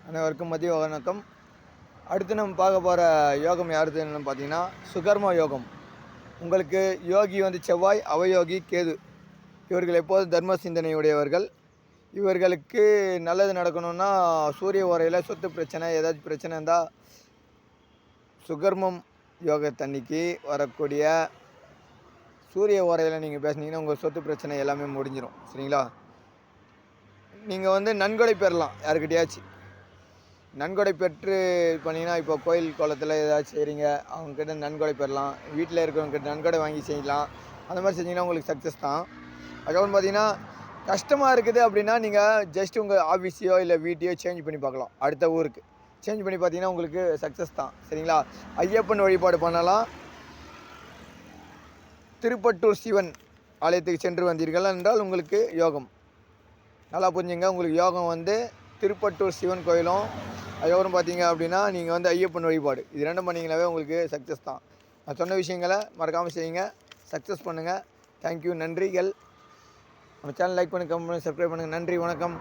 அனைவருக்கும் மதிய வணக்கம். அடுத்து நம்ம பார்க்க போகிற யோகம் யாருதுன்னு பார்த்தீங்கன்னா சுகர்ம யோகம். உங்களுக்கு யோகி வந்து செவ்வாய், அவயோகி கேது. இவர்கள் எப்போதும் தர்ம சிந்தனை உடையவர்கள். இவர்களுக்கு நல்லது நடக்கணும்னா சூரிய ஓரையில் சொத்து பிரச்சனை ஏதாச்சும் பிரச்சனை இருந்தால் சுகர்மம் யோகத்தன்னைக்கு வரக்கூடிய சூரிய ஓரையில் நீங்கள் பேசுனீங்கன்னா உங்கள் சொத்து பிரச்சனை எல்லாமே முடிஞ்சிடும். சரிங்களா? நீங்கள் வந்து நன்கொடை பெறலாம். யாருக்கிட்டையாச்சும் நன்கொடை பெற்று பண்ணிங்கன்னா இப்போ கோயில் குளத்தில் ஏதாச்சும் செய்கிறீங்க, அவங்கக்கிட்ட நன்கொடை பெறலாம். வீட்டில் இருக்கிறவங்கக்கிட்ட நன்கொடை வாங்கி செய்யலாம். அந்த மாதிரி செஞ்சிங்கன்னா உங்களுக்கு சக்ஸஸ் தான். அதுக்கப்புறம் பார்த்தீங்கன்னா கஷ்டமாக இருக்குது அப்படின்னா நீங்கள் ஜஸ்ட் உங்கள் ஆஃபீஸையோ இல்லை வீட்டையோ சேஞ்ச் பண்ணி பார்க்கலாம். அடுத்த ஊருக்கு சேஞ்ச் பண்ணி பார்த்தீங்கன்னா உங்களுக்கு சக்ஸஸ் தான். சரிங்களா? ஐயப்பன் வழிபாடு பண்ணலாம். திருப்பட்டூர் சிவன் ஆலயத்துக்கு சென்று வந்தீர்கள் என்றால் உங்களுக்கு யோகம். நல்லா புரிஞ்சுங்க. உங்களுக்கு யோகம் வந்து திருப்பட்டூர் சிவன் கோயிலும், அதுக்கப்புறம் பார்த்தீங்க அப்படின்னா நீங்கள் வந்து ஐயப்பன் வழிபாடு, இது ரெண்டும் பண்ணிங்கனாவே உங்களுக்கு சக்ஸஸ் தான். நான் சொன்ன விஷயங்களை மறக்காமல் செய்யுங்க, சக்ஸஸ் பண்ணுங்கள். தேங்க்யூ, நன்றிகள். நம்ம சேனல் லைக் பண்ணுங்கள், கமெண்ட் பண்ணுங்கள், சப்ஸ்கிரைப் பண்ணுங்கள். நன்றி, வணக்கம்.